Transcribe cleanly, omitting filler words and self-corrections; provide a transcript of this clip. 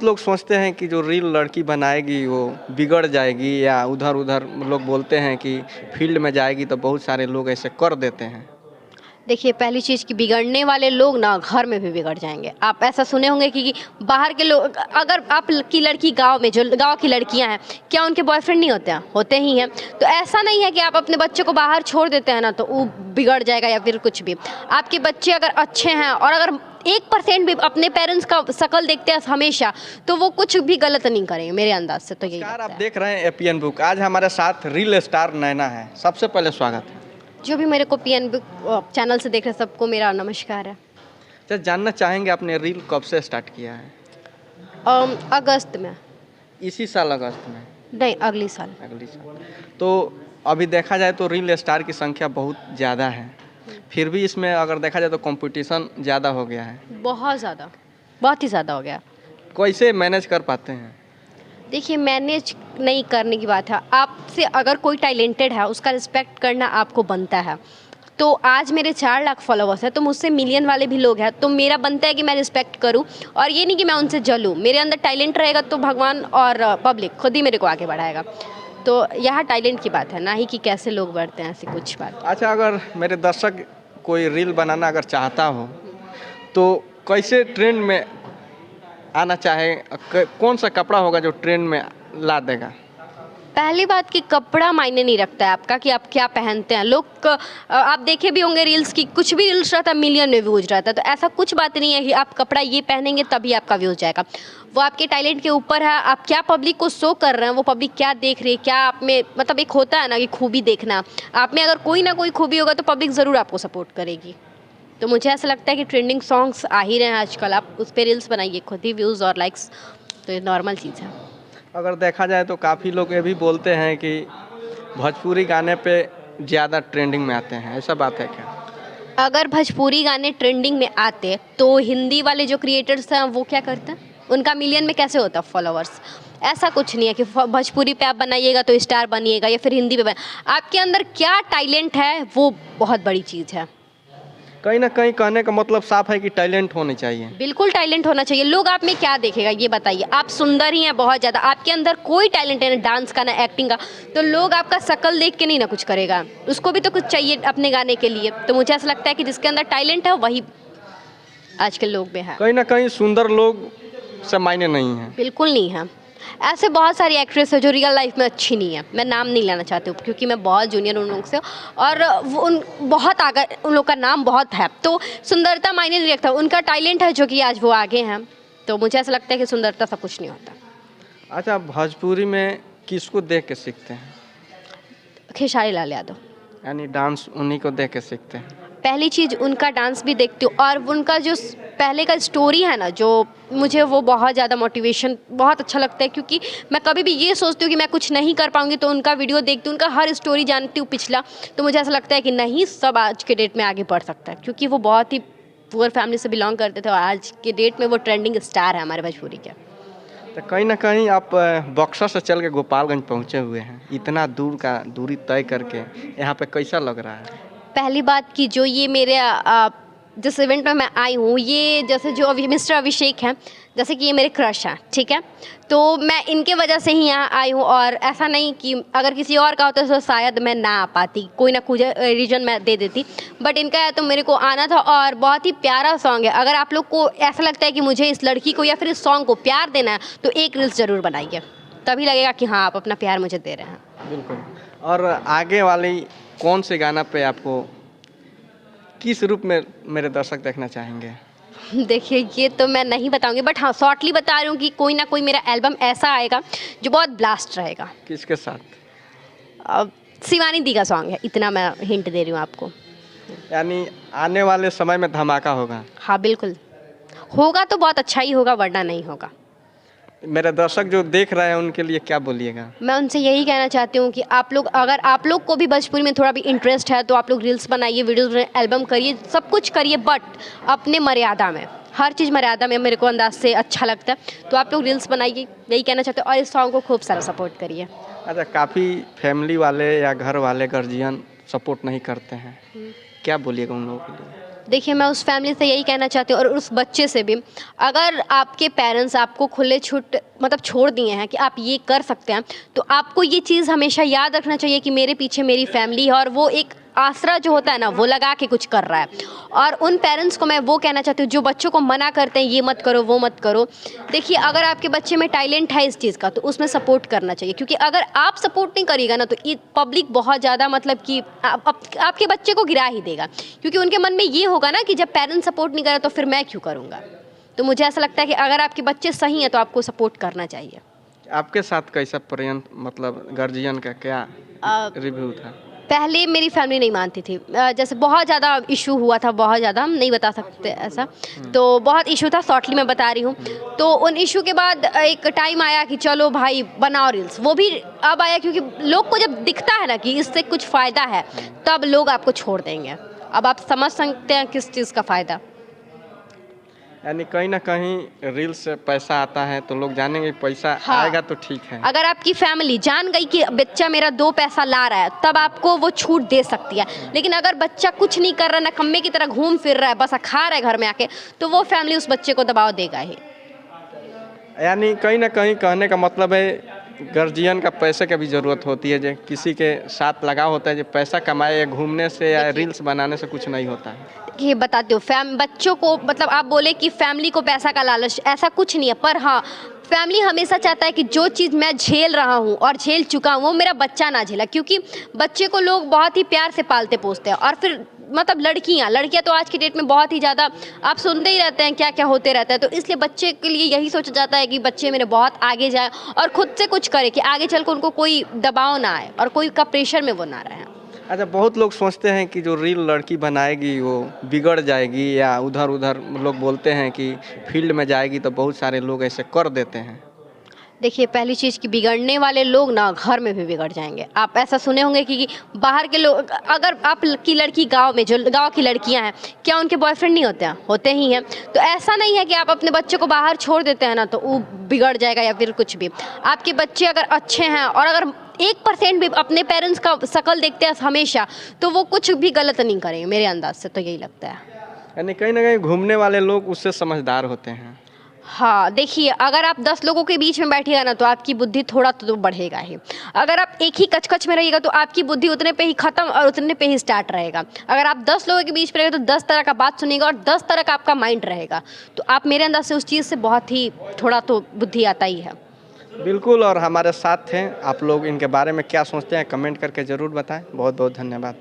बहुत लोग सोचते हैं कि जो रील लड़की बनाएगी वो बिगड़ जाएगी, या उधर उधर लोग बोलते हैं कि फील्ड में जाएगी तो बहुत सारे लोग ऐसे कर देते हैं। देखिए, पहली चीज़ कि बिगड़ने वाले लोग ना घर में भी बिगड़ जाएंगे। आप ऐसा सुने होंगे कि बाहर के लोग, अगर आप की लड़की गांव में, जो गांव की लड़कियां हैं, क्या उनके बॉयफ्रेंड नहीं होते हैं? होते ही हैं। तो ऐसा नहीं है कि आप अपने बच्चे को बाहर छोड़ देते हैं ना तो वो बिगड़ जाएगा या फिर कुछ भी। आपके बच्चे अगर अच्छे हैं और अगर 1% भी अपने पेरेंट्स का शकल देखते हैं हमेशा, तो वो कुछ भी गलत नहीं करेंगे मेरे अंदाज से। तो यही नमस्कार, लगता आप है। देख रहे हैं एपीएन बुक। आज हमारे साथ रील स्टार नैना है। सबसे पहले स्वागत है। जो भी मेरे को पीएन बुक चैनल से देख रहे सबको मेरा नमस्कार है। तो जानना चाहेंगे आपने रील कब से स्टार्ट किया है? अगस्त में। इसी साल अगस्त में? नहीं, अगली साल। अगली साल। तो अभी देखा जाए तो रील स्टार की संख्या बहुत ज़्यादा है, फिर भी इसमें अगर देखा जाए तो कंपटीशन ज़्यादा हो गया है। बहुत ज़्यादा, बहुत ही ज़्यादा हो गया। कैसे मैनेज कर पाते हैं? देखिए, मैनेज नहीं करने की बात है। आपसे अगर कोई टैलेंटेड है उसका रिस्पेक्ट करना आपको बनता है। तो आज मेरे 4 लाख फॉलोवर्स हैं, तो मुझसे मिलियन वाले भी लोग हैं, तो मेरा बनता है कि मैं रिस्पेक्ट करूं। और ये नहीं कि मैं उनसे जलूं। मेरे अंदर टैलेंट रहेगा तो भगवान और पब्लिक खुद ही मेरे को आगे बढ़ाएगा। तो यहाँ टैलेंट की बात है, ना ही कि कैसे लोग बढ़ते हैं, ऐसी कुछ बात। अच्छा, अगर मेरे दर्शक कोई रील बनाना अगर चाहता हो तो कैसे ट्रेंड में आना चाहे, कौन सा कपड़ा होगा जो ट्रेंड में ला देगा? पहली बात कि कपड़ा मायने नहीं रखता है आपका कि आप क्या पहनते हैं। लोग आप देखे भी होंगे रील्स की, कुछ भी रील्स रहता है मिलियन में व्यूज रहता है। तो ऐसा कुछ बात नहीं है कि आप कपड़ा ये पहनेंगे तभी आपका व्यूज जाएगा। वो आपके टैलेंट के ऊपर है। आप क्या पब्लिक को शो कर रहे हैं, वो पब्लिक क्या देख रही है, क्या आप में, मतलब एक होता है ना कि खूबी देखना। आप में अगर कोई ना कोई खूबी होगा तो पब्लिक ज़रूर आपको सपोर्ट करेगी। तो मुझे ऐसा लगता है कि ट्रेंडिंग सॉन्ग्स आ ही रहे हैं आजकल, आप उस पर रील्स बनाइए, खुद ही व्यूज़ और लाइक्स, तो ये नॉर्मल चीज़ है। अगर देखा जाए तो काफ़ी लोग ये भी बोलते हैं कि भोजपुरी गाने पे ज़्यादा ट्रेंडिंग में आते हैं, ऐसा बात है क्या? अगर भोजपुरी गाने ट्रेंडिंग में आते तो हिंदी वाले जो क्रिएटर्स हैं वो क्या करते हैं? उनका मिलियन में कैसे होता फॉलोअर्स? ऐसा कुछ नहीं है कि भोजपुरी पे आप बनाइएगा तो स्टार बनिएगा या फिर हिंदी पे आपके अंदर क्या टैलेंट है वो बहुत बड़ी चीज़ है। कहीं ना कहीं कहने का मतलब साफ है कि टैलेंट होनी चाहिए। बिल्कुल टैलेंट होना चाहिए। लोग आप में क्या देखेगा ये बताइए? आप सुंदर ही हैं बहुत ज़्यादा, आपके अंदर कोई टैलेंट है ना डांस का ना एक्टिंग का, तो लोग आपका शक्ल देख के नहीं ना कुछ करेगा, उसको भी तो कुछ चाहिए अपने गाने के लिए। तो मुझे ऐसा लगता है कि जिसके अंदर टैलेंट है वही आज के लोग में है। कहीं ना कहीं सुंदर लोग से मायने नहीं है। बिल्कुल नहीं है। ऐसे बहुत सारी एक्ट्रेस है जो रियल लाइफ में अच्छी नहीं है। मैं नाम नहीं लेना चाहती हूँ क्योंकि मैं बहुत जूनियर उन लोग से, और उन बहुत आगे, उन लोग का नाम बहुत है। तो सुंदरता मायने नहीं रखता, उनका टैलेंट है जो कि आज वो आगे हैं। तो मुझे ऐसा लगता है कि सुंदरता सब कुछ नहीं होता। अच्छा, भोजपुरी में किसको देख के सीखते हैं? खेसारी लाल यादव। यानी डांस उन्हीं को देख के सीखते हैं? पहली चीज़ उनका डांस भी देखती हूँ, और उनका जो पहले का स्टोरी है ना, जो मुझे वो बहुत ज़्यादा मोटिवेशन बहुत अच्छा लगता है। क्योंकि मैं कभी भी ये सोचती हूँ कि मैं कुछ नहीं कर पाऊँगी तो उनका वीडियो देखती हूँ, उनका हर स्टोरी जानती हूँ पिछला। तो मुझे ऐसा लगता है कि नहीं, सब आज के डेट में आगे बढ़ सकता है, क्योंकि वो बहुत ही पुअर फैमिली से बिलोंग करते थे और आज के डेट में वो ट्रेंडिंग स्टार है हमारे भोजपुरी के। तो कहीं ना कहीं आप बक्सर से चल के गोपालगंज पहुँचे हुए हैं, इतना दूर का दूरी तय करके, यहाँ पे कैसा लग रहा है? पहली बात कि जो ये मेरे जिस इवेंट में मैं आई हूँ, ये जैसे जो मिस्टर अभिषेक हैं, जैसे कि ये मेरे क्रश हैं, ठीक है। तो मैं इनके वजह से ही यहाँ आई हूँ, और ऐसा नहीं कि अगर किसी और का होता तो शायद मैं ना आ पाती, कोई ना कोई रीजन मैं दे देती। बट इनका है तो मेरे को आना था, और बहुत ही प्यारा सॉन्ग है। अगर आप लोग को ऐसा लगता है कि मुझे इस लड़की को या फिर इस सॉन्ग को प्यार देना है तो एक रील्स ज़रूर बनाइए, तभी लगेगा कि हाँ आप अपना प्यार मुझे दे रहे हैं। बिल्कुल। और आगे वाली कौन से गाना पे आपको किस रूप में मेरे दर्शक देखना चाहेंगे? देखिए, ये तो मैं नहीं बताऊंगी, बट हाँ शॉर्टली बता रही हूँ कि कोई ना कोई मेरा एल्बम ऐसा आएगा जो बहुत ब्लास्ट रहेगा। किसके साथ? शिवानी दी का सॉन्ग है, इतना मैं हिंट दे रही हूँ आपको। यानी आने वाले समय में धमाका होगा? हाँ बिल्कुल होगा, तो बहुत अच्छा ही होगा, वरना नहीं होगा। मेरे दर्शक जो देख रहे हैं उनके लिए क्या बोलिएगा? मैं उनसे यही कहना चाहती हूँ कि आप लोग, अगर आप लोग को भी भोजपुरी में थोड़ा भी इंटरेस्ट है तो आप लोग रील्स बनाइए, वीडियोस बनाइए, एल्बम करिए, सब कुछ करिए, बट अपने मर्यादा में। हर चीज़ मर्यादा में मेरे को अंदाज से अच्छा लगता है। तो आप लोग रील्स बनाइए, यही कहना चाहते हैं, और इस सॉन्ग को खूब सारा सपोर्ट करिए। अच्छा, काफ़ी फैमिली वाले या घर वाले गार्जियन सपोर्ट नहीं करते हैं, क्या बोलिएगा उन लोगों के लिए? देखिए, मैं उस फैमिली से यही कहना चाहती हूँ और उस बच्चे से भी, अगर आपके पेरेंट्स आपको खुले छूट मतलब छोड़ दिए हैं कि आप ये कर सकते हैं, तो आपको ये चीज़ हमेशा याद रखना चाहिए कि मेरे पीछे मेरी फैमिली है और वो एक आसरा जो होता है ना, वो लगा के कुछ कर रहा है। और उन पेरेंट्स को मैं वो कहना चाहती हूँ जो बच्चों को मना करते हैं, ये मत करो, वो मत करो। देखिए, अगर आपके बच्चे में टैलेंट है इस चीज़ का, तो उसमें सपोर्ट करना चाहिए, क्योंकि अगर आप सपोर्ट नहीं करिएगा ना, तो ये पब्लिक बहुत ज़्यादा मतलब कि आपके बच्चे को गिरा ही देगा, क्योंकि उनके मन में ये होगा ना कि जब पेरेंट्स सपोर्ट नहीं करे तो फिर मैं क्यों करूँगा। तो मुझे ऐसा लगता है कि अगर आपके बच्चे सही हैं तो आपको सपोर्ट करना चाहिए। आपके साथ कैसा पर्यंत मतलब गार्जियन का क्या रिव्यू था? पहले मेरी फैमिली नहीं मानती थी, जैसे बहुत ज़्यादा इशू हुआ था, बहुत ज़्यादा हम नहीं बता सकते ऐसा, तो बहुत इशू था, शॉर्टली मैं बता रही हूँ। तो उन इशू के बाद एक टाइम आया कि चलो भाई बनाओ रील्स, वो भी अब आया क्योंकि लोग को जब दिखता है ना कि इससे कुछ फ़ायदा है, तब लोग आपको छोड़ देंगे। अब आप समझ सकते हैं किस चीज़ का फ़ायदा। यानी कहीं ना कहीं रील से पैसा आता है तो लोग जानेंगे पैसा हाँ। आएगा तो ठीक है। अगर आपकी फैमिली जान गई कि बच्चा मेरा 2 पैसा ला रहा है, तब आपको वो छूट दे सकती है। लेकिन अगर बच्चा कुछ नहीं कर रहा, नकम्मे की तरह घूम फिर रहा है, बस खा रहा है घर में आके, तो वो फैमिली उस बच्चे को दबाव देगा ही। यानी कहीं ना कहीं कहने का मतलब है गार्जियन का पैसे की भी ज़रूरत होती है, जो किसी के साथ लगा होता है, जो पैसा कमाए या घूमने से या रील्स बनाने से कुछ नहीं होता है। ये बताती हूँ, बच्चों को मतलब आप बोले कि फैमिली को पैसा का लालच, ऐसा कुछ नहीं है, पर हाँ, फैमिली हमेशा चाहता है कि जो चीज़ मैं झेल रहा हूँ और झेल चुका हूँ वो मेरा बच्चा ना झेला, क्योंकि बच्चे को लोग बहुत ही प्यार से पालते पोसते हैं। और फिर मतलब लड़कियाँ तो आज की डेट में बहुत ही ज़्यादा आप सुनते ही रहते हैं क्या क्या होते रहता है, तो इसलिए बच्चे के लिए यही सोचा जाता है कि बच्चे मेरे बहुत आगे जाए और खुद से कुछ करे कि आगे चल कर उनको कोई दबाव ना आए और कोई का प्रेशर में वो ना रहे। अच्छा, बहुत लोग सोचते हैं कि जो रील लड़की बनाएगी वो बिगड़ जाएगी, या उधर उधर लोग बोलते हैं कि फील्ड में जाएगी, तो बहुत सारे लोग ऐसे कर देते हैं। देखिए, पहली चीज़ कि बिगड़ने वाले लोग ना घर में भी बिगड़ जाएंगे। आप ऐसा सुने होंगे कि बाहर के लोग, अगर आप की लड़की गांव में, जो गांव की लड़कियां हैं, क्या उनके बॉयफ्रेंड नहीं होते हैं? होते ही हैं। तो ऐसा नहीं है कि आप अपने बच्चे को बाहर छोड़ देते हैं ना तो वो बिगड़ जाएगा या फिर कुछ भी। आपके बच्चे अगर अच्छे हैं और अगर 1% भी अपने पेरेंट्स का शकल देखते हैं हमेशा, तो वो कुछ भी गलत नहीं करेंगे, मेरे अंदाज से तो यही लगता है। यानी कहीं ना कहीं घूमने वाले लोग उससे समझदार होते हैं। हाँ, देखिए, अगर आप 10 लोगों के बीच में बैठिएगा ना तो आपकी बुद्धि थोड़ा तो बढ़ेगा ही। अगर आप एक ही कच-कच में रहिएगा तो आपकी बुद्धि उतने पे ही ख़त्म और उतने पे ही स्टार्ट रहेगा। अगर आप 10 लोगों के बीच में रहेंगे तो 10 तरह का बात सुनिएगा और 10 तरह का आपका माइंड रहेगा। तो आप मेरे अंदाज़ से उस चीज़ से बहुत ही थोड़ा तो बुद्धि आता ही है। बिल्कुल, और हमारे साथ थे। आप लोग इनके बारे में क्या सोचते हैं कमेंट करके ज़रूर बताएं। बहुत बहुत धन्यवाद।